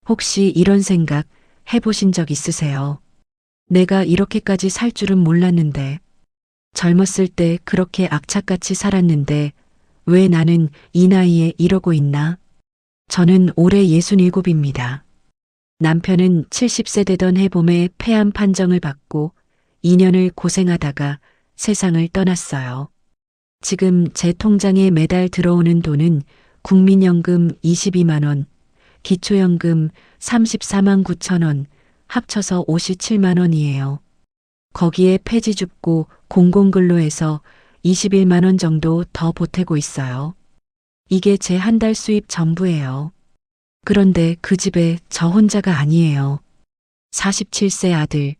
혹시 이런 생각 해보신 적 있으세요? 내가 이렇게까지 살 줄은 몰랐는데, 젊었을 때 그렇게 악착같이 살았는데, 왜 나는 이 나이에 이러고 있나? 저는 올해 67입니다. 남편은 70세 되던 해봄에 폐암 판정을 받고 2년을 고생하다가 세상을 떠났어요. 지금 제 통장에 매달 들어오는 돈은 국민연금 22만 원, 기초연금 34만 9천 원, 합쳐서 57만 원이에요. 거기에 폐지 줍고 공공근로해서 21만 원 정도 더 보태고 있어요. 이게 제 한 달 수입 전부예요. 그런데 그 집에 저 혼자가 아니에요. 47세 아들,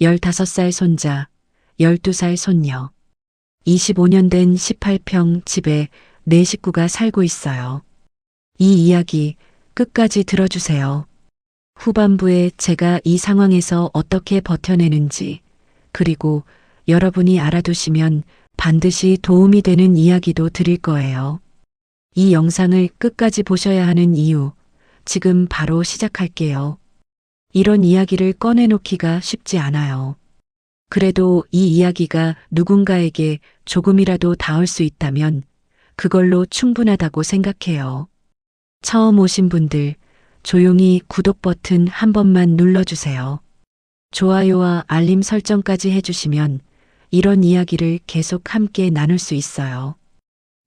15살 손자, 12살 손녀, 25년 된 18평 집에 네 식구가 살고 있어요. 이 이야기 끝까지 들어주세요. 후반부에 제가 이 상황에서 어떻게 버텨내는지, 그리고 여러분이 알아두시면 반드시 도움이 되는 이야기도 드릴 거예요. 이 영상을 끝까지 보셔야 하는 이유, 지금 바로 시작할게요. 이런 이야기를 꺼내놓기가 쉽지 않아요. 그래도 이 이야기가 누군가에게 조금이라도 닿을 수 있다면 그걸로 충분하다고 생각해요. 처음 오신 분들, 조용히 구독 버튼 한 번만 눌러주세요. 좋아요와 알림 설정까지 해주시면 이런 이야기를 계속 함께 나눌 수 있어요.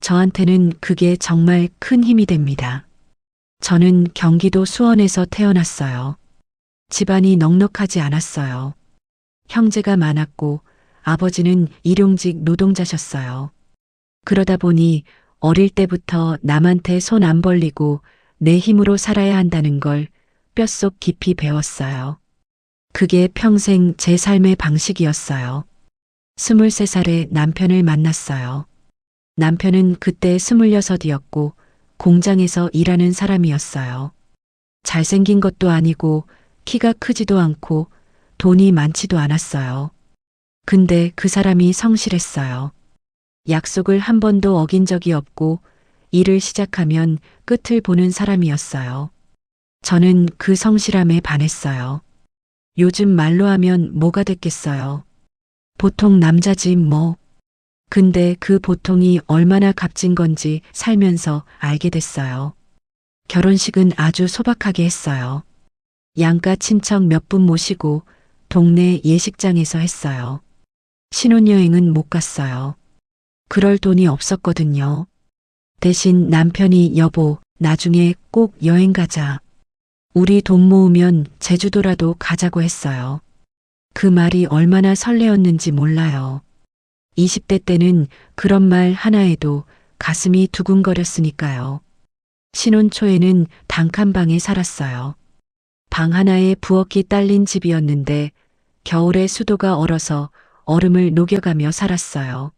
저한테는 그게 정말 큰 힘이 됩니다. 저는 경기도 수원에서 태어났어요. 집안이 넉넉하지 않았어요. 형제가 많았고 아버지는 일용직 노동자셨어요. 그러다 보니 어릴 때부터 남한테 손 안 벌리고 내 힘으로 살아야 한다는 걸 뼛속 깊이 배웠어요. 그게 평생 제 삶의 방식이었어요. 23살에 남편을 만났어요. 남편은 그때 26이었고 공장에서 일하는 사람이었어요. 잘생긴 것도 아니고 키가 크지도 않고 돈이 많지도 않았어요. 근데 그 사람이 성실했어요. 약속을 한 번도 어긴 적이 없고 일을 시작하면 끝을 보는 사람이었어요. 저는 그 성실함에 반했어요. 요즘 말로 하면 뭐가 됐겠어요. 보통 남자지 뭐. 근데 그 보통이 얼마나 값진 건지 살면서 알게 됐어요. 결혼식은 아주 소박하게 했어요. 양가 친척 몇 분 모시고 동네 예식장에서 했어요. 신혼여행은 못 갔어요. 그럴 돈이 없었거든요. 대신 남편이 여보, 나중에 꼭 여행 가자. 우리 돈 모으면 제주도라도 가자고 했어요. 그 말이 얼마나 설레었는지 몰라요. 20대 때는 그런 말 하나에도 가슴이 두근거렸으니까요. 신혼 초에는 단칸방에 살았어요. 방 하나에 부엌이 딸린 집이었는데 겨울에 수도가 얼어서 얼음을 녹여가며 살았어요.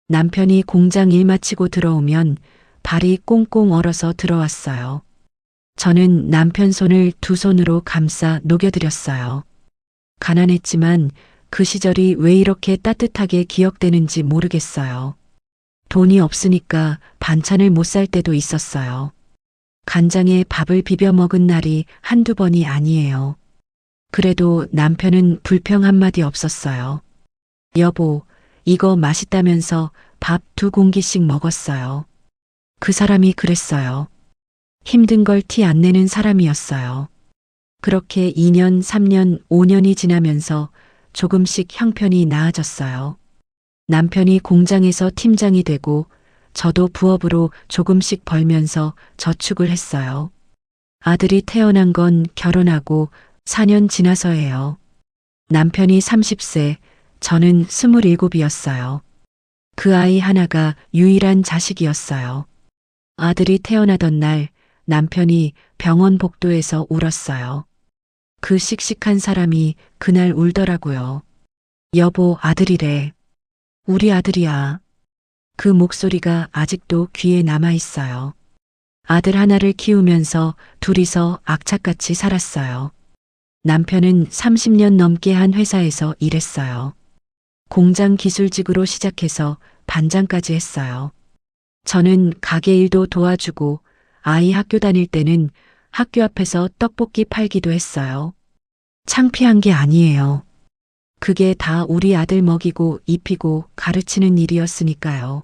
남편이 공장 일 마치고 들어오면 발이 꽁꽁 얼어서 들어왔어요. 저는 남편 손을 두 손으로 감싸 녹여드렸어요. 가난했지만 그 시절이 왜 이렇게 따뜻하게 기억되는지 모르겠어요. 돈이 없으니까 반찬을 못 살 때도 있었어요. 간장에 밥을 비벼 먹은 날이 한두 번이 아니에요. 그래도 남편은 불평 한마디 없었어요. 여보, 이거 맛있다면서 밥 2공기씩 먹었어요. 그 사람이 그랬어요. 힘든 걸 티 안 내는 사람이었어요. 그렇게 2년, 3년, 5년이 지나면서 조금씩 형편이 나아졌어요. 남편이 공장에서 팀장이 되고 저도 부업으로 조금씩 벌면서 저축을 했어요. 아들이 태어난 건 결혼하고 4년 지나서예요. 남편이 30세, 저는 27이었어요. 그 아이 하나가 유일한 자식이었어요. 아들이 태어나던 날 남편이 병원 복도에서 울었어요. 그 씩씩한 사람이 그날 울더라고요. 여보, 아들이래. 우리 아들이야. 그 목소리가 아직도 귀에 남아 있어요. 아들 하나를 키우면서 둘이서 악착같이 살았어요. 남편은 30년 넘게 한 회사에서 일했어요. 공장 기술직으로 시작해서 반장까지 했어요. 저는 가게 일도 도와주고 아이 학교 다닐 때는 학교 앞에서 떡볶이 팔기도 했어요. 창피한 게 아니에요. 그게 다 우리 아들 먹이고 입히고 가르치는 일이었으니까요.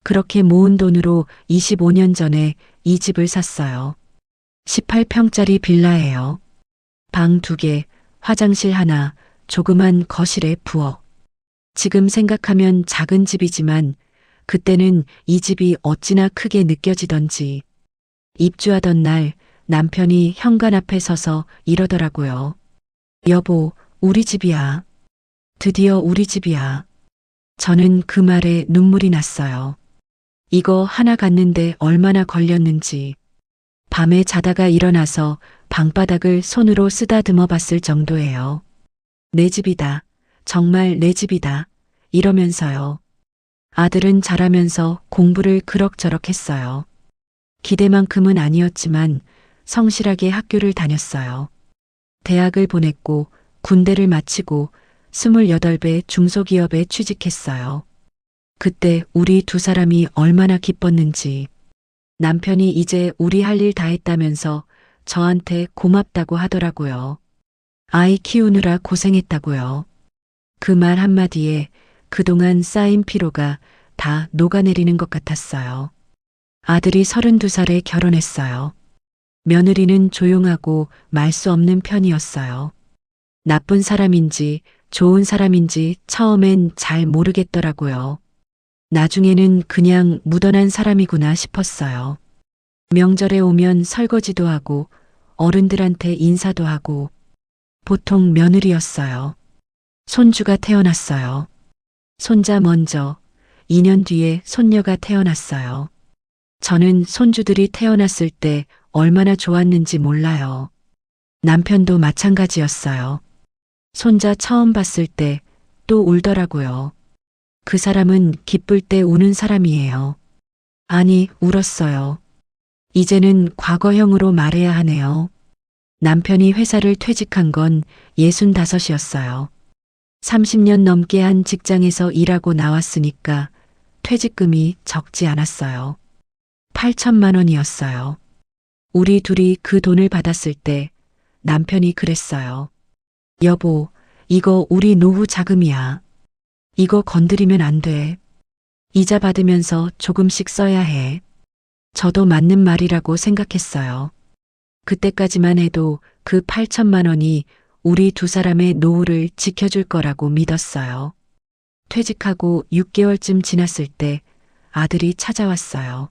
그렇게 모은 돈으로 25년 전에 이 집을 샀어요. 18평짜리 빌라예요. 방 2개, 화장실 하나, 조그만 거실에 부엌. 지금 생각하면 작은 집이지만 그때는 이 집이 어찌나 크게 느껴지던지. 입주하던 날 남편이 현관 앞에 서서 이러더라고요. 여보, 우리 집이야. 드디어 우리 집이야. 저는 그 말에 눈물이 났어요. 이거 하나 갔는데 얼마나 걸렸는지. 밤에 자다가 일어나서 방바닥을 손으로 쓰다듬어 봤을 정도예요. 내 집이다. 정말 내 집이다. 이러면서요. 아들은 자라면서 공부를 그럭저럭 했어요. 기대만큼은 아니었지만 성실하게 학교를 다녔어요. 대학을 보냈고 군대를 마치고 28배 중소기업에 취직했어요. 그때 우리 2사람이 얼마나 기뻤는지. 남편이 이제 우리 할 일 다 했다면서 저한테 고맙다고 하더라고요. 아이 키우느라 고생했다고요. 그 말 한마디에 그동안 쌓인 피로가 다 녹아내리는 것 같았어요. 아들이 32살에 결혼했어요. 며느리는 조용하고 말 수 없는 편이었어요. 나쁜 사람인지 좋은 사람인지 처음엔 잘 모르겠더라고요. 나중에는 그냥 무던한 사람이구나 싶었어요. 명절에 오면 설거지도 하고 어른들한테 인사도 하고 보통 며느리였어요. 손주가 태어났어요. 손자 먼저, 2년 뒤에 손녀가 태어났어요. 저는 손주들이 태어났을 때 얼마나 좋았는지 몰라요. 남편도 마찬가지였어요. 손자 처음 봤을 때 또 울더라고요. 그 사람은 기쁠 때 우는 사람이에요. 아니, 울었어요. 이제는 과거형으로 말해야 하네요. 남편이 회사를 퇴직한 건 65이었어요. 30년 넘게 한 직장에서 일하고 나왔으니까 퇴직금이 적지 않았어요. 8천만 원이었어요. 우리 둘이 그 돈을 받았을 때 남편이 그랬어요. 여보, 이거 우리 노후 자금이야. 이거 건드리면 안 돼. 이자 받으면서 조금씩 써야 해. 저도 맞는 말이라고 생각했어요. 그때까지만 해도 그 8천만 원이 우리 2사람의 노후를 지켜줄 거라고 믿었어요. 퇴직하고 6개월쯤 지났을 때 아들이 찾아왔어요.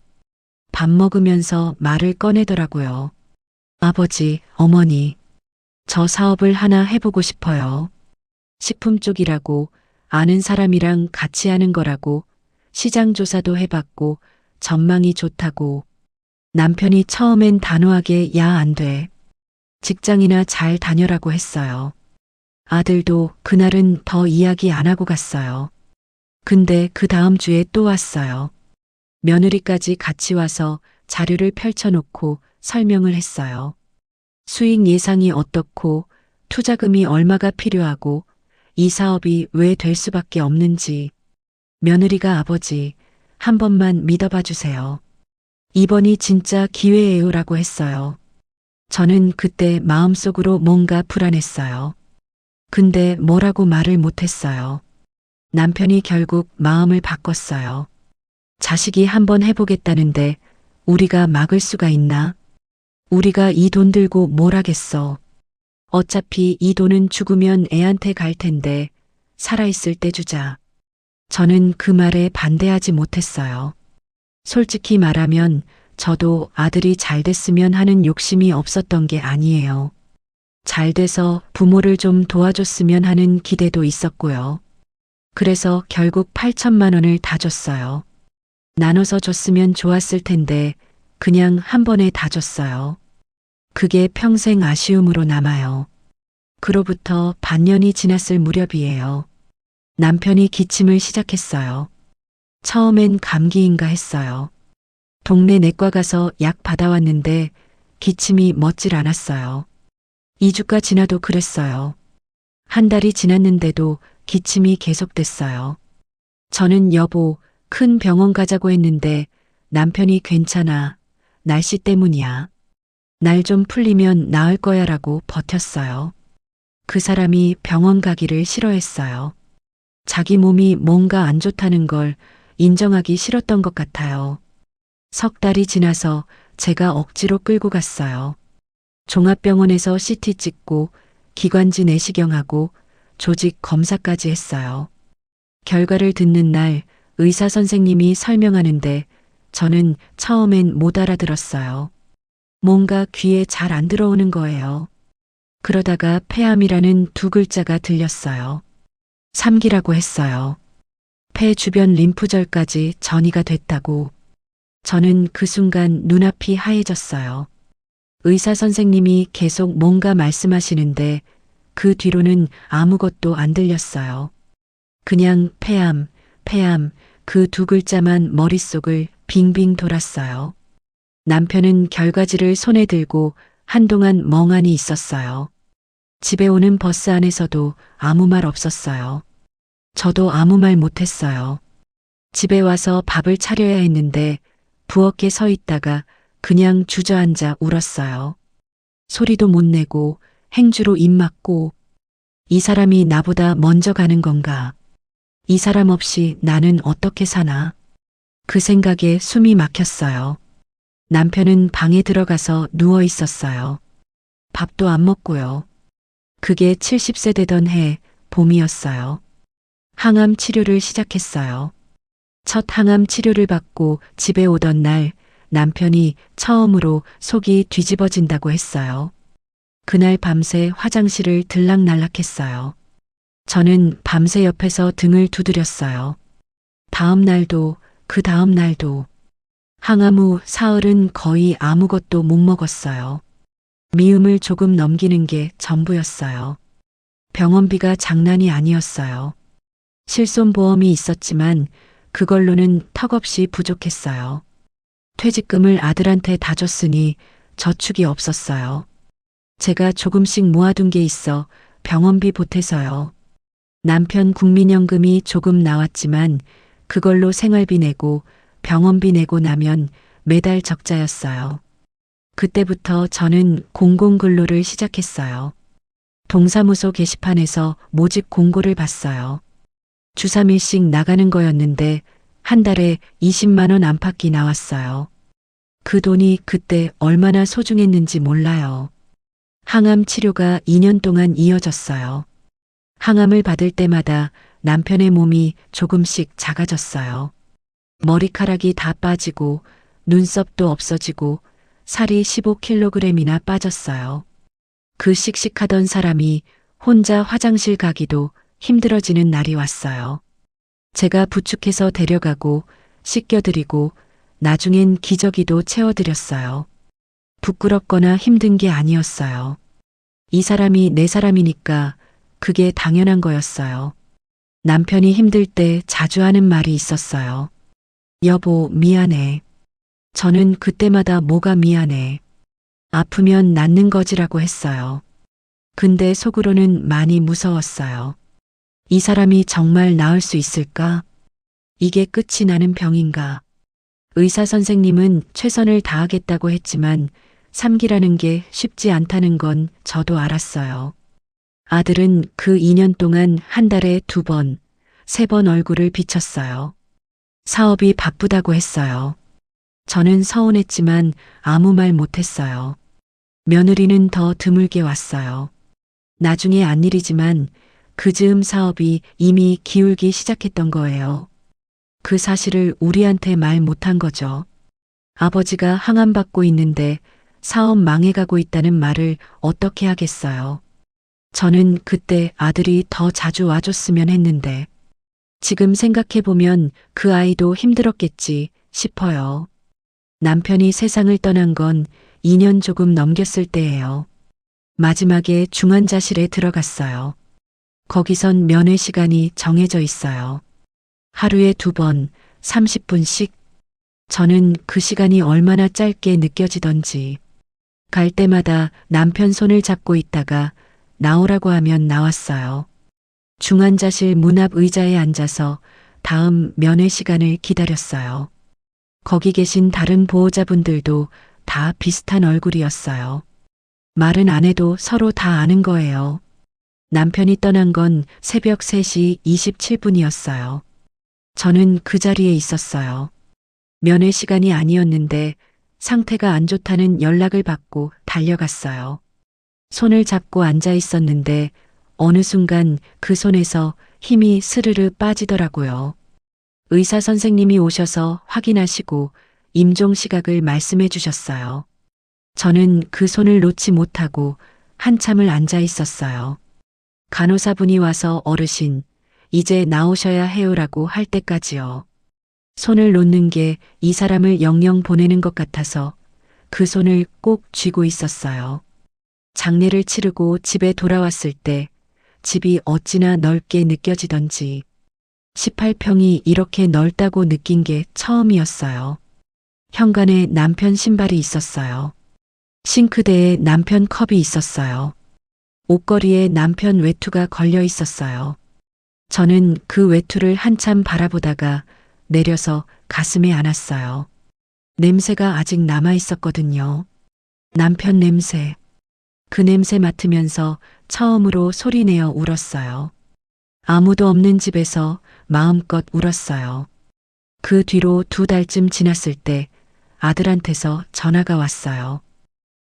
밥 먹으면서 말을 꺼내더라고요. 아버지, 어머니, 저 사업을 하나 해보고 싶어요. 식품 쪽이라고 아는 사람이랑 같이 하는 거라고 시장 조사도 해봤고 전망이 좋다고. 남편이 처음엔 단호하게 야, 안 돼. 직장이나 잘 다녀라고 했어요. 아들도 그날은 더 이야기 안 하고 갔어요. 근데 그 다음 주에 또 왔어요. 며느리까지 같이 와서 자료를 펼쳐놓고 설명을 했어요. 수익 예상이 어떻고 투자금이 얼마가 필요하고 이 사업이 왜 될 수밖에 없는지. 며느리가 아버지, 한 번만 믿어봐 주세요. 이번이 진짜 기회예요라고 했어요. 저는 그때 마음속으로 뭔가 불안했어요. 근데 뭐라고 말을 못했어요. 남편이 결국 마음을 바꿨어요. 자식이 한번 해보겠다는데 우리가 막을 수가 있나? 우리가 이 돈 들고 뭘 하겠어. 어차피 이 돈은 죽으면 애한테 갈 텐데 살아있을 때 주자. 저는 그 말에 반대하지 못했어요. 솔직히 말하면 저도 아들이 잘 됐으면 하는 욕심이 없었던 게 아니에요. 잘 돼서 부모를 좀 도와줬으면 하는 기대도 있었고요. 그래서 결국 8천만 원을 다 줬어요. 나눠서 줬으면 좋았을 텐데 그냥 한 번에 다 줬어요. 그게 평생 아쉬움으로 남아요. 그로부터 반년이 지났을 무렵이에요. 남편이 기침을 시작했어요. 처음엔 감기인가 했어요. 동네 내과 가서 약 받아왔는데 기침이 멎질 않았어요. 2주가 지나도 그랬어요. 한 달이 지났는데도 기침이 계속됐어요. 저는 여보, 큰 병원 가자고 했는데 남편이 괜찮아. 날씨 때문이야. 날 좀 풀리면 나을 거야 라고 버텼어요. 그 사람이 병원 가기를 싫어했어요. 자기 몸이 뭔가 안 좋다는 걸 인정하기 싫었던 것 같아요. 석 달이 지나서 제가 억지로 끌고 갔어요. 종합병원에서 CT 찍고 기관지 내시경하고 조직 검사까지 했어요. 결과를 듣는 날 의사 선생님이 설명하는데 저는 처음엔 못 알아들었어요. 뭔가 귀에 잘 안 들어오는 거예요. 그러다가 폐암이라는 두 글자가 들렸어요. 3기라고 했어요. 폐 주변 림프절까지 전이가 됐다고. 저는 그 순간 눈앞이 하얘졌어요. 의사 선생님이 계속 뭔가 말씀하시는데 그 뒤로는 아무것도 안 들렸어요. 그냥 폐암, 폐암 그 두 글자만 머릿속을 빙빙 돌았어요. 남편은 결과지를 손에 들고 한동안 멍하니 있었어요. 집에 오는 버스 안에서도 아무 말 없었어요. 저도 아무 말 못했어요. 집에 와서 밥을 차려야 했는데 부엌에 서 있다가 그냥 주저앉아 울었어요. 소리도 못 내고 행주로 입 막고 이 사람이 나보다 먼저 가는 건가? 이 사람 없이 나는 어떻게 사나? 그 생각에 숨이 막혔어요. 남편은 방에 들어가서 누워 있었어요. 밥도 안 먹고요. 그게 70세 되던 해 봄이었어요. 항암 치료를 시작했어요. 첫 항암 치료를 받고 집에 오던 날 남편이 처음으로 속이 뒤집어진다고 했어요. 그날 밤새 화장실을 들락날락했어요. 저는 밤새 옆에서 등을 두드렸어요. 다음 날도 그 다음 날도. 항암 후 사흘은 거의 아무것도 못 먹었어요. 미음을 조금 넘기는 게 전부였어요. 병원비가 장난이 아니었어요. 실손보험이 있었지만 그걸로는 턱없이 부족했어요. 퇴직금을 아들한테 다 줬으니 저축이 없었어요. 제가 조금씩 모아둔 게 있어 병원비 보태서요. 남편 국민연금이 조금 나왔지만 그걸로 생활비 내고 병원비 내고 나면 매달 적자였어요. 그때부터 저는 공공근로를 시작했어요. 동사무소 게시판에서 모집 공고를 봤어요. 주 3일씩 나가는 거였는데 한 달에 20만 원 안팎이 나왔어요. 그 돈이 그때 얼마나 소중했는지 몰라요. 항암 치료가 2년 동안 이어졌어요. 항암을 받을 때마다 남편의 몸이 조금씩 작아졌어요. 머리카락이 다 빠지고 눈썹도 없어지고 살이 15kg이나 빠졌어요. 그 씩씩하던 사람이 혼자 화장실 가기도 힘들어지는 날이 왔어요. 제가 부축해서 데려가고 씻겨드리고 나중엔 기저귀도 채워드렸어요. 부끄럽거나 힘든 게 아니었어요. 이 사람이 내 사람이니까 그게 당연한 거였어요. 남편이 힘들 때 자주 하는 말이 있었어요. 여보, 미안해. 저는 그때마다 뭐가 미안해. 아프면 낫는 거지라고 했어요. 근데 속으로는 많이 무서웠어요. 이 사람이 정말 나을 수 있을까? 이게 끝이 나는 병인가? 의사 선생님은 최선을 다하겠다고 했지만 3기라는 게 쉽지 않다는 건 저도 알았어요. 아들은 그 2년 동안 한 달에 2번, 3번 얼굴을 비쳤어요. 사업이 바쁘다고 했어요. 저는 서운했지만 아무 말 못했어요. 며느리는 더 드물게 왔어요. 나중에 안 일이지만 그 즈음 사업이 이미 기울기 시작했던 거예요. 그 사실을 우리한테 말 못한 거죠. 아버지가 항암받고 있는데 사업 망해가고 있다는 말을 어떻게 하겠어요. 저는 그때 아들이 더 자주 와줬으면 했는데 지금 생각해보면 그 아이도 힘들었겠지 싶어요. 남편이 세상을 떠난 건 2년 조금 넘겼을 때예요. 마지막에 중환자실에 들어갔어요. 거기선 면회 시간이 정해져 있어요. 하루에 2번, 30분씩. 저는 그 시간이 얼마나 짧게 느껴지던지. 갈 때마다 남편 손을 잡고 있다가 나오라고 하면 나왔어요. 중환자실 문 앞 의자에 앉아서 다음 면회 시간을 기다렸어요. 거기 계신 다른 보호자분들도 다 비슷한 얼굴이었어요. 말은 안 해도 서로 다 아는 거예요. 남편이 떠난 건 새벽 3시 27분이었어요. 저는 그 자리에 있었어요. 면회 시간이 아니었는데 상태가 안 좋다는 연락을 받고 달려갔어요. 손을 잡고 앉아 있었는데 어느 순간 그 손에서 힘이 스르르 빠지더라고요. 의사 선생님이 오셔서 확인하시고 임종 시각을 말씀해 주셨어요. 저는 그 손을 놓지 못하고 한참을 앉아 있었어요. 간호사분이 와서 어르신, 이제 나오셔야 해요라고 할 때까지요. 손을 놓는 게 이 사람을 영영 보내는 것 같아서 그 손을 꼭 쥐고 있었어요. 장례를 치르고 집에 돌아왔을 때 집이 어찌나 넓게 느껴지던지 18평이 이렇게 넓다고 느낀 게 처음이었어요. 현관에 남편 신발이 있었어요. 싱크대에 남편 컵이 있었어요. 옷걸이에 남편 외투가 걸려 있었어요. 저는 그 외투를 한참 바라보다가 내려서 가슴에 안았어요. 냄새가 아직 남아 있었거든요. 남편 냄새. 그 냄새 맡으면서 처음으로 소리내어 울었어요. 아무도 없는 집에서 마음껏 울었어요. 그 뒤로 2달쯤 지났을 때 아들한테서 전화가 왔어요.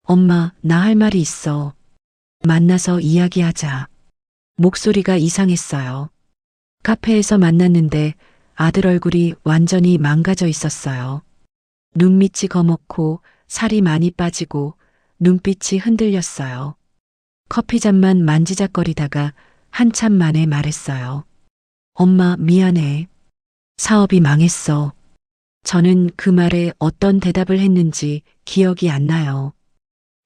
엄마, 나 할 말이 있어. 만나서 이야기하자. 목소리가 이상했어요. 카페에서 만났는데 아들 얼굴이 완전히 망가져 있었어요. 눈밑이 거먹고 살이 많이 빠지고 눈빛이 흔들렸어요. 커피잔만 만지작거리다가 한참 만에 말했어요. 엄마, 미안해. 사업이 망했어. 저는 그 말에 어떤 대답을 했는지 기억이 안 나요.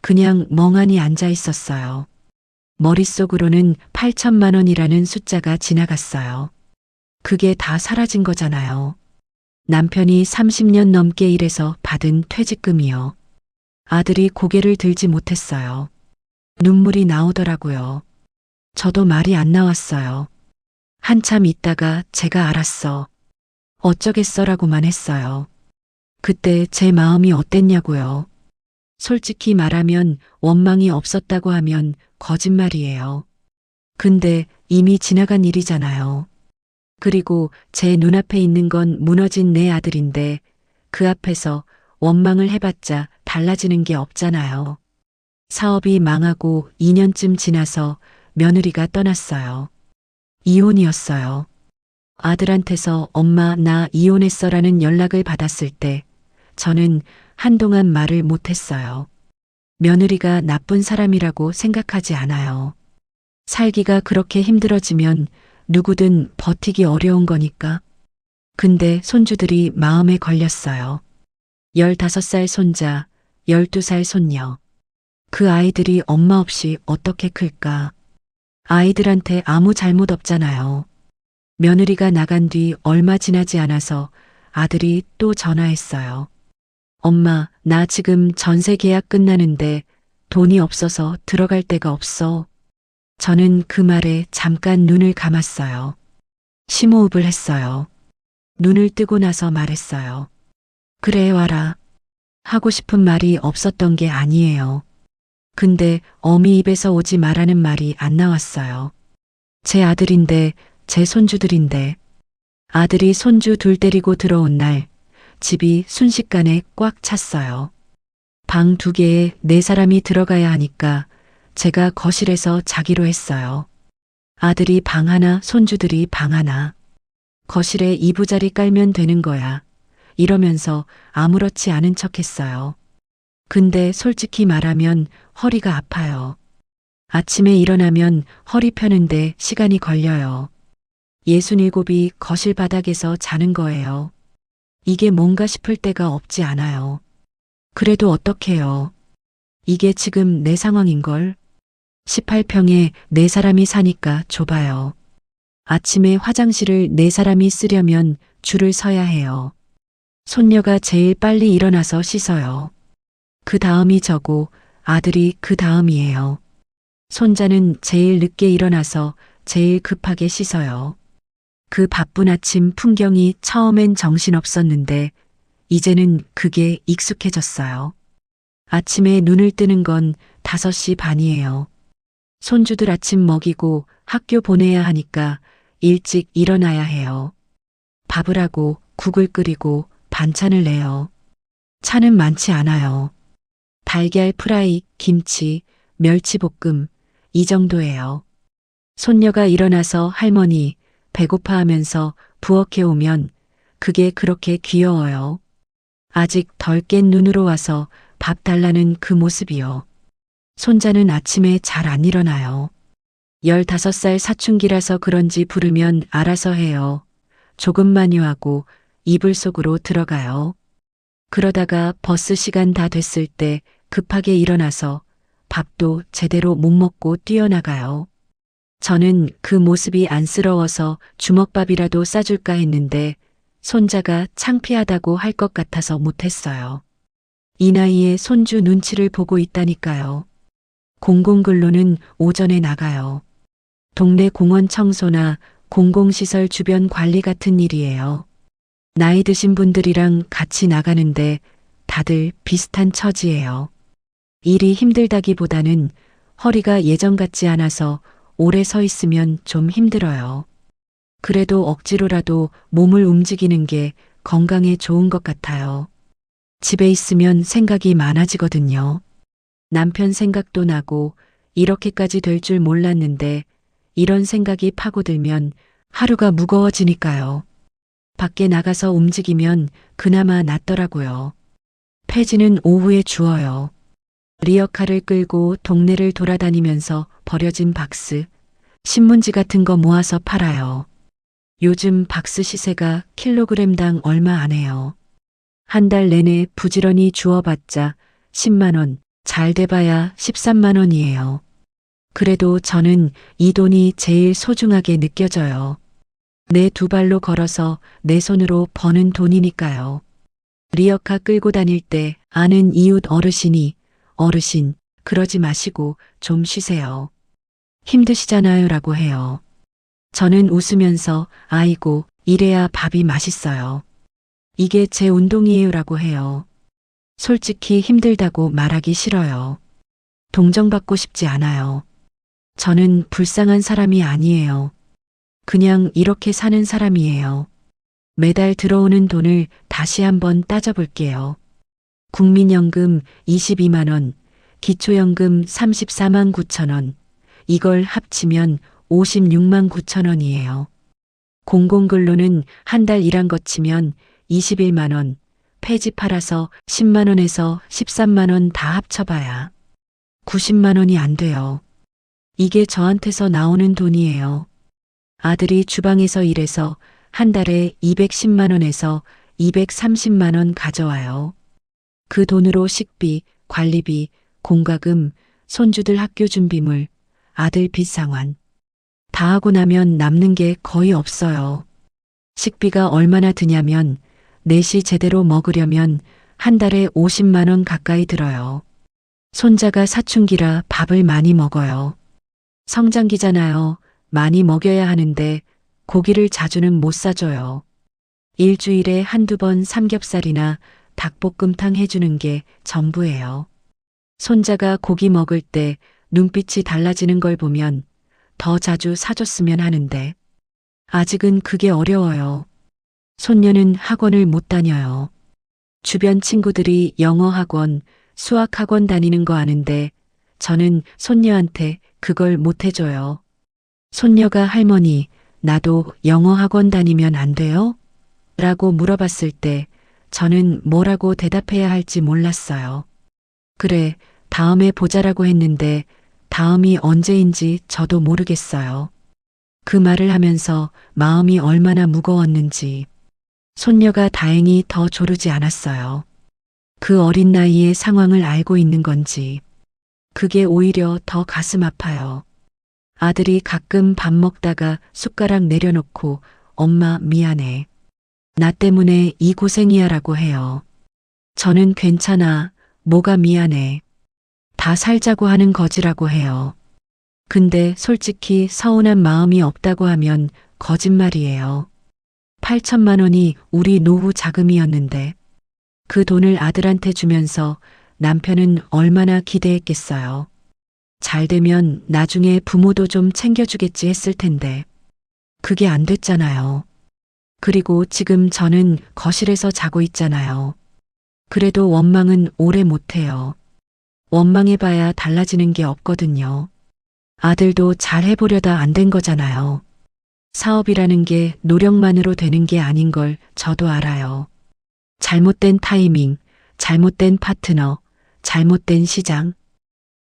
그냥 멍하니 앉아 있었어요. 머릿속으로는 8천만 원이라는 숫자가 지나갔어요. 그게 다 사라진 거잖아요. 남편이 30년 넘게 일해서 받은 퇴직금이요. 아들이 고개를 들지 못했어요. 눈물이 나오더라고요. 저도 말이 안 나왔어요. 한참 있다가 제가 알았어. 어쩌겠어라고만 했어요. 그때 제 마음이 어땠냐고요. 솔직히 말하면 원망이 없었다고 하면 거짓말이에요. 근데 이미 지나간 일이잖아요. 그리고 제 눈앞에 있는 건 무너진 내 아들인데 그 앞에서 원망을 해봤자 달라지는 게 없잖아요. 사업이 망하고 2년쯤 지나서 며느리가 떠났어요. 이혼이었어요. 아들한테서 엄마 나 이혼했어라는 연락을 받았을 때 저는 한동안 말을 못했어요. 며느리가 나쁜 사람이라고 생각하지 않아요. 살기가 그렇게 힘들어지면 누구든 버티기 어려운 거니까. 근데 손주들이 마음에 걸렸어요. 15살 손자, 12살 손녀. 그 아이들이 엄마 없이 어떻게 클까? 아이들한테 아무 잘못 없잖아요. 며느리가 나간 뒤 얼마 지나지 않아서 아들이 또 전화했어요. 엄마, 나 지금 전세 계약 끝나는데 돈이 없어서 들어갈 데가 없어. 저는 그 말에 잠깐 눈을 감았어요. 심호흡을 했어요. 눈을 뜨고 나서 말했어요. 그래, 와라. 하고 싶은 말이 없었던 게 아니에요. 근데 어미 입에서 오지 말라는 말이 안 나왔어요. 제 아들인데, 제 손주들인데. 아들이 손주 둘 데리고 들어온 날, 집이 순식간에 꽉 찼어요. 방 2개에 4사람이 들어가야 하니까 제가 거실에서 자기로 했어요. 아들이 방 하나, 손주들이 방 하나. 거실에 이부자리 깔면 되는 거야. 이러면서 아무렇지 않은 척 했어요. 근데 솔직히 말하면 허리가 아파요. 아침에 일어나면 허리 펴는데 시간이 걸려요. 67이 거실 바닥에서 자는 거예요. 이게 뭔가 싶을 때가 없지 않아요. 그래도 어떡해요. 이게 지금 내 상황인걸. 18평에 4사람이 사니까 좁아요. 아침에 화장실을 4사람이 쓰려면 줄을 서야 해요. 손녀가 제일 빨리 일어나서 씻어요. 그 다음이 저고 아들이 그 다음이에요. 손자는 제일 늦게 일어나서 제일 급하게 씻어요. 그 바쁜 아침 풍경이 처음엔 정신없었는데 이제는 그게 익숙해졌어요. 아침에 눈을 뜨는 건 5시 반이에요. 손주들 아침 먹이고 학교 보내야 하니까 일찍 일어나야 해요. 밥을 하고 국을 끓이고 반찬을 내요. 차는 많지 않아요. 달걀 프라이, 김치, 멸치볶음, 이 정도예요. 손녀가 일어나서 할머니 배고파 하면서 부엌에 오면 그게 그렇게 귀여워요. 아직 덜 깬 눈으로 와서 밥 달라는 그 모습이요. 손자는 아침에 잘 안 일어나요. 15살 사춘기라서 그런지 부르면 알아서 해요. 조금만요 하고 이불 속으로 들어가요. 그러다가 버스 시간 다 됐을 때 급하게 일어나서 밥도 제대로 못 먹고 뛰어나가요. 저는 그 모습이 안쓰러워서 주먹밥이라도 싸줄까 했는데 손자가 창피하다고 할 것 같아서 못했어요. 이 나이에 손주 눈치를 보고 있다니까요. 공공근로는 오전에 나가요. 동네 공원 청소나 공공시설 주변 관리 같은 일이에요. 나이 드신 분들이랑 같이 나가는데 다들 비슷한 처지예요. 일이 힘들다기보다는 허리가 예전 같지 않아서 오래 서 있으면 좀 힘들어요. 그래도 억지로라도 몸을 움직이는 게 건강에 좋은 것 같아요. 집에 있으면 생각이 많아지거든요. 남편 생각도 나고 이렇게까지 될 줄 몰랐는데 이런 생각이 파고들면 하루가 무거워지니까요. 밖에 나가서 움직이면 그나마 낫더라고요. 폐지는 오후에 주워요. 리어카를 끌고 동네를 돌아다니면서 버려진 박스, 신문지 같은 거 모아서 팔아요. 요즘 박스 시세가 킬로그램당 얼마 안 해요. 한 달 내내 부지런히 주워봤자 10만 원, 잘 돼봐야 13만 원이에요. 그래도 저는 이 돈이 제일 소중하게 느껴져요. 내 두 발로 걸어서 내 손으로 버는 돈이니까요. 리어카 끌고 다닐 때 아는 이웃 어르신이 어르신, 그러지 마시고 좀 쉬세요. 힘드시잖아요 라고 해요. 저는 웃으면서 아이고, 이래야 밥이 맛있어요. 이게 제 운동이에요 라고 해요. 솔직히 힘들다고 말하기 싫어요. 동정받고 싶지 않아요. 저는 불쌍한 사람이 아니에요. 그냥 이렇게 사는 사람이에요. 매달 들어오는 돈을 다시 한번 따져볼게요. 국민연금 22만 원, 기초연금 34만 9천 원, 이걸 합치면 56만 9천 원이에요. 공공근로는 한 달 일한 것 치면 21만 원, 폐지 팔아서 10만 원에서 13만 원 다 합쳐봐야 90만 원이 안 돼요. 이게 저한테서 나오는 돈이에요. 아들이 주방에서 일해서 한 달에 210만 원에서 230만 원 가져와요. 그 돈으로 식비, 관리비, 공과금, 손주들 학교 준비물, 아들 빚 상환. 다 하고 나면 남는 게 거의 없어요. 식비가 얼마나 드냐면 넷이 제대로 먹으려면 한 달에 50만 원 가까이 들어요. 손자가 사춘기라 밥을 많이 먹어요. 성장기잖아요. 많이 먹여야 하는데 고기를 자주는 못 사줘요. 일주일에 한두 번 삼겹살이나 닭볶음탕 해주는 게 전부예요. 손자가 고기 먹을 때 눈빛이 달라지는 걸 보면 더 자주 사줬으면 하는데 아직은 그게 어려워요. 손녀는 학원을 못 다녀요. 주변 친구들이 영어 학원, 수학 학원 다니는 거 아는데 저는 손녀한테 그걸 못 해줘요. 손녀가 할머니, 나도 영어 학원 다니면 안 돼요? 라고 물어봤을 때 저는 뭐라고 대답해야 할지 몰랐어요. 그래, 다음에 보자라고 했는데 다음이 언제인지 저도 모르겠어요. 그 말을 하면서 마음이 얼마나 무거웠는지. 손녀가 다행히 더 조르지 않았어요. 그 어린 나이에 상황을 알고 있는 건지. 그게 오히려 더 가슴 아파요. 아들이 가끔 밥 먹다가 숟가락 내려놓고 엄마 미안해. 나 때문에 이 고생이야 라고 해요. 저는 괜찮아. 뭐가 미안해. 다 살자고 하는 거지라고 해요. 근데 솔직히 서운한 마음이 없다고 하면 거짓말이에요. 8천만 원이 우리 노후 자금이었는데 그 돈을 아들한테 주면서 남편은 얼마나 기대했겠어요. 잘 되면 나중에 부모도 좀 챙겨주겠지 했을 텐데. 그게 안 됐잖아요. 그리고 지금 저는 거실에서 자고 있잖아요. 그래도 원망은 오래 못해요. 원망해봐야 달라지는 게 없거든요. 아들도 잘 해보려다 안 된 거잖아요. 사업이라는 게 노력만으로 되는 게 아닌 걸 저도 알아요. 잘못된 타이밍, 잘못된 파트너, 잘못된 시장.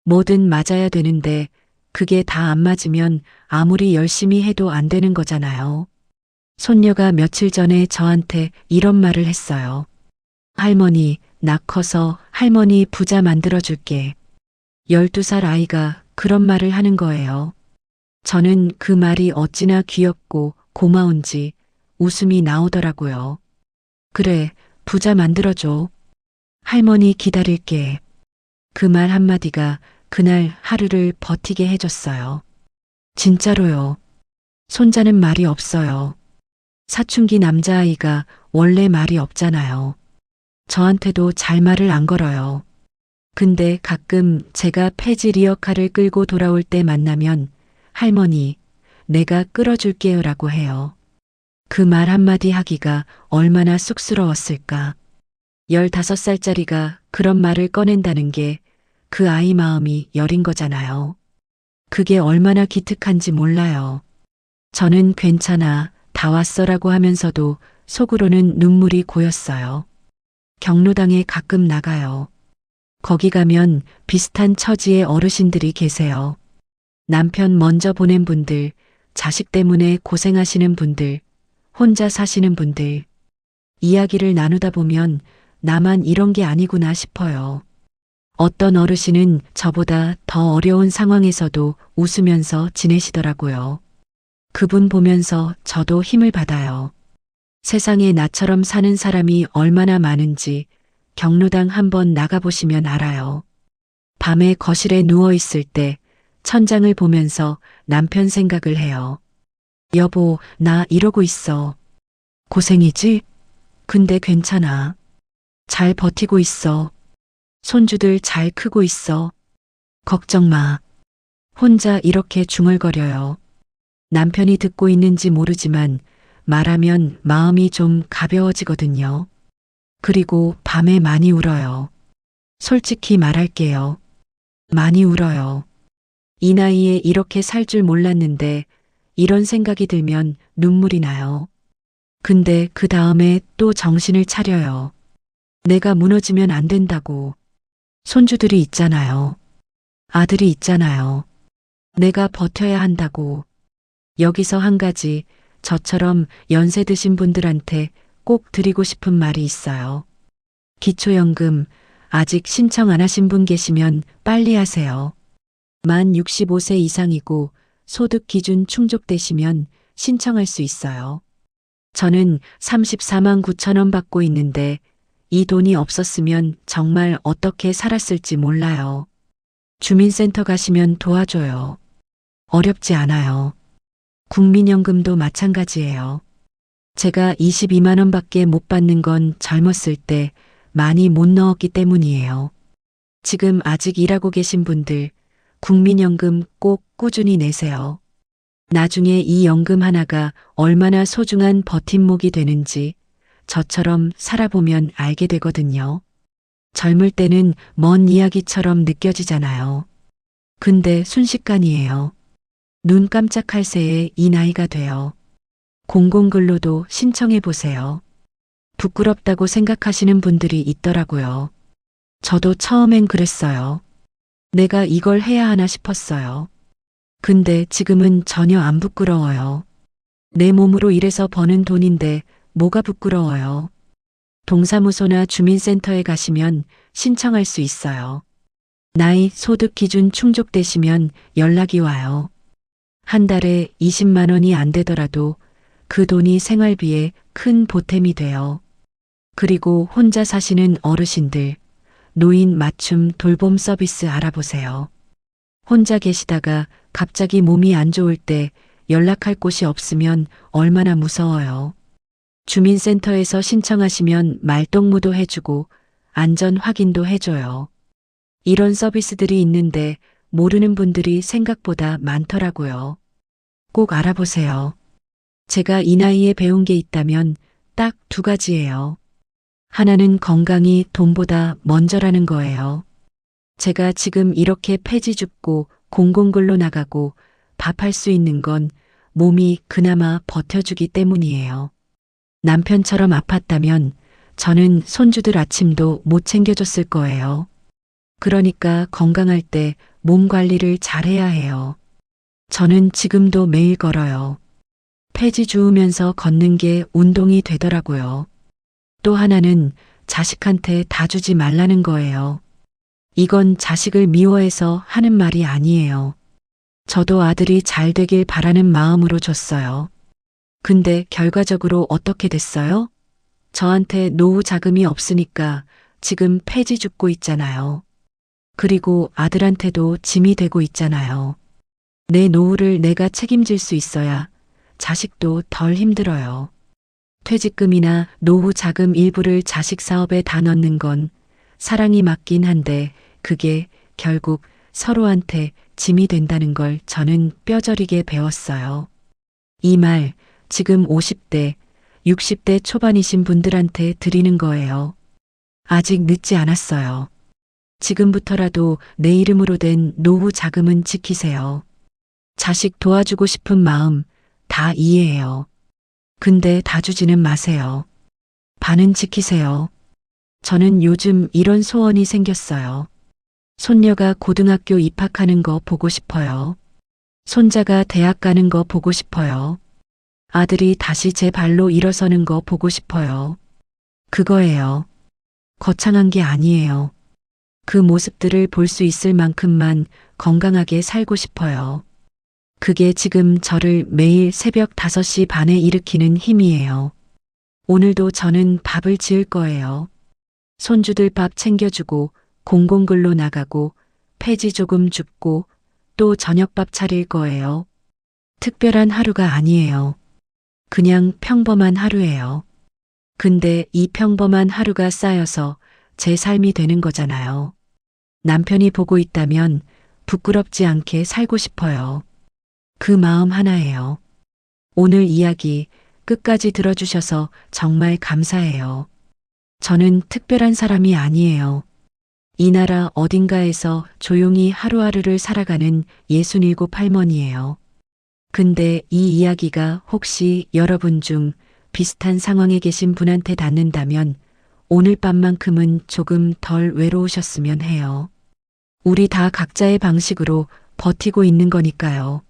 뭐든 맞아야 되는데 그게 다 안 맞으면 아무리 열심히 해도 안 되는 거잖아요. 손녀가 며칠 전에 저한테 이런 말을 했어요. 할머니, 나 커서 할머니 부자 만들어줄게. 12살 아이가 그런 말을 하는 거예요. 저는 그 말이 어찌나 귀엽고 고마운지 웃음이 나오더라고요. 그래, 부자 만들어줘. 할머니 기다릴게. 그 말 한마디가 그날 하루를 버티게 해줬어요. 진짜로요. 손자는 말이 없어요. 사춘기 남자아이가 원래 말이 없잖아요. 저한테도 잘 말을 안 걸어요. 근데 가끔 제가 폐지 리어카를 끌고 돌아올 때 만나면 할머니, 내가 끌어줄게요 라고 해요. 그 말 한마디 하기가 얼마나 쑥스러웠을까. 15살짜리가 그런 말을 꺼낸다는 게 그 아이 마음이 여린 거잖아요. 그게 얼마나 기특한지 몰라요. 저는 괜찮아, 다 왔어라고 하면서도 속으로는 눈물이 고였어요. 경로당에 가끔 나가요. 거기 가면 비슷한 처지의 어르신들이 계세요. 남편 먼저 보낸 분들, 자식 때문에 고생하시는 분들, 혼자 사시는 분들. 이야기를 나누다 보면 나만 이런 게 아니구나 싶어요. 어떤 어르신은 저보다 더 어려운 상황에서도 웃으면서 지내시더라고요. 그분 보면서 저도 힘을 받아요. 세상에 나처럼 사는 사람이 얼마나 많은지 경로당 한번 나가보시면 알아요. 밤에 거실에 누워있을 때 천장을 보면서 남편 생각을 해요. 여보, 나 이러고 있어. 고생이지? 근데 괜찮아. 잘 버티고 있어. 손주들 잘 크고 있어. 걱정 마. 혼자 이렇게 중얼거려요. 남편이 듣고 있는지 모르지만 말하면 마음이 좀 가벼워지거든요. 그리고 밤에 많이 울어요. 솔직히 말할게요. 많이 울어요. 이 나이에 이렇게 살 줄 몰랐는데 이런 생각이 들면 눈물이 나요. 근데 그 다음에 또 정신을 차려요. 내가 무너지면 안 된다고. 손주들이 있잖아요. 아들이 있잖아요. 내가 버텨야 한다고. 여기서 한 가지 저처럼 연세 드신 분들한테 꼭 드리고 싶은 말이 있어요. 기초연금 아직 신청 안 하신 분 계시면 빨리 하세요. 만 65세 이상이고 소득 기준 충족되시면 신청할 수 있어요. 저는 34만 9천 원 받고 있는데 이 돈이 없었으면 정말 어떻게 살았을지 몰라요. 주민센터 가시면 도와줘요. 어렵지 않아요. 국민연금도 마찬가지예요. 제가 22만 원밖에 못 받는 건 젊었을 때 많이 못 넣었기 때문이에요. 지금 아직 일하고 계신 분들 국민연금 꼭 꾸준히 내세요. 나중에 이 연금 하나가 얼마나 소중한 버팀목이 되는지 저처럼 살아보면 알게 되거든요. 젊을 때는 먼 이야기처럼 느껴지잖아요. 근데 순식간이에요. 눈 깜짝할 새에 이 나이가 돼요. 공공근로도 신청해 보세요. 부끄럽다고 생각하시는 분들이 있더라고요. 저도 처음엔 그랬어요. 내가 이걸 해야 하나 싶었어요. 근데 지금은 전혀 안 부끄러워요. 내 몸으로 일해서 버는 돈인데 뭐가 부끄러워요. 동사무소나 주민센터에 가시면 신청할 수 있어요. 나이, 소득 기준 충족되시면 연락이 와요. 한 달에 20만 원이 안 되더라도 그 돈이 생활비에 큰 보탬이 돼요. 그리고 혼자 사시는 어르신들, 노인 맞춤 돌봄 서비스 알아보세요. 혼자 계시다가 갑자기 몸이 안 좋을 때 연락할 곳이 없으면 얼마나 무서워요. 주민센터에서 신청하시면 말동무도 해주고 안전 확인도 해줘요. 이런 서비스들이 있는데 모르는 분들이 생각보다 많더라고요. 꼭 알아보세요. 제가 이 나이에 배운 게 있다면 딱 두 가지예요. 하나는 건강이 돈보다 먼저라는 거예요. 제가 지금 이렇게 폐지 줍고 공공근로 나가고 밥할 수 있는 건 몸이 그나마 버텨주기 때문이에요. 남편처럼 아팠다면 저는 손주들 아침도 못 챙겨줬을 거예요. 그러니까 건강할 때 몸 관리를 잘해야 해요. 저는 지금도 매일 걸어요. 폐지 주우면서 걷는 게 운동이 되더라고요. 또 하나는 자식한테 다 주지 말라는 거예요. 이건 자식을 미워해서 하는 말이 아니에요. 저도 아들이 잘 되길 바라는 마음으로 줬어요. 근데 결과적으로 어떻게 됐어요? 저한테 노후 자금이 없으니까 지금 폐지 줍고 있잖아요. 그리고 아들한테도 짐이 되고 있잖아요. 내 노후를 내가 책임질 수 있어야 자식도 덜 힘들어요. 퇴직금이나 노후 자금 일부를 자식 사업에 다 넣는 건 사랑이 맞긴 한데 그게 결국 서로한테 짐이 된다는 걸 저는 뼈저리게 배웠어요. 이 말 지금 50대, 60대 초반이신 분들한테 드리는 거예요. 아직 늦지 않았어요. 지금부터라도 내 이름으로 된 노후 자금은 지키세요. 자식 도와주고 싶은 마음 다 이해해요. 근데 다 주지는 마세요. 반은 지키세요. 저는 요즘 이런 소원이 생겼어요. 손녀가 고등학교 입학하는 거 보고 싶어요. 손자가 대학 가는 거 보고 싶어요. 아들이 다시 제 발로 일어서는 거 보고 싶어요. 그거예요. 거창한 게 아니에요. 그 모습들을 볼 수 있을 만큼만 건강하게 살고 싶어요. 그게 지금 저를 매일 새벽 5시 반에 일으키는 힘이에요. 오늘도 저는 밥을 지을 거예요. 손주들 밥 챙겨주고 공공근로 나가고 폐지 조금 줍고 또 저녁밥 차릴 거예요. 특별한 하루가 아니에요. 그냥 평범한 하루예요. 근데 이 평범한 하루가 쌓여서 제 삶이 되는 거잖아요. 남편이 보고 있다면 부끄럽지 않게 살고 싶어요. 그 마음 하나예요. 오늘 이야기 끝까지 들어주셔서 정말 감사해요. 저는 특별한 사람이 아니에요. 이 나라 어딘가에서 조용히 하루하루를 살아가는 67 할머니예요. 근데 이 이야기가 혹시 여러분 중 비슷한 상황에 계신 분한테 닿는다면 오늘 밤만큼은 조금 덜 외로우셨으면 해요. 우리 다 각자의 방식으로 버티고 있는 거니까요.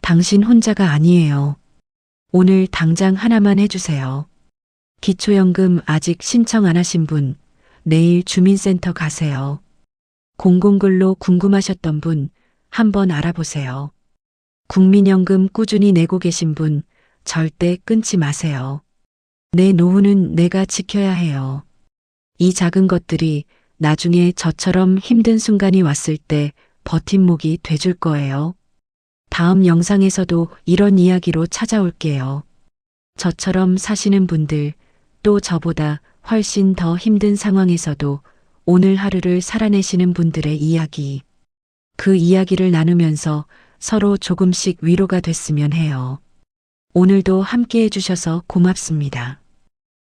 당신 혼자가 아니에요. 오늘 당장 하나만 해주세요. 기초연금 아직 신청 안 하신 분, 내일 주민센터 가세요. 공공근로 궁금하셨던 분, 한번 알아보세요. 국민연금 꾸준히 내고 계신 분, 절대 끊지 마세요. 내 노후는 내가 지켜야 해요. 이 작은 것들이 나중에 저처럼 힘든 순간이 왔을 때 버팀목이 돼줄 거예요. 다음 영상에서도 이런 이야기로 찾아올게요. 저처럼 사시는 분들, 또 저보다 훨씬 더 힘든 상황에서도 오늘 하루를 살아내시는 분들의 이야기. 그 이야기를 나누면서 서로 조금씩 위로가 됐으면 해요. 오늘도 함께 해주셔서 고맙습니다.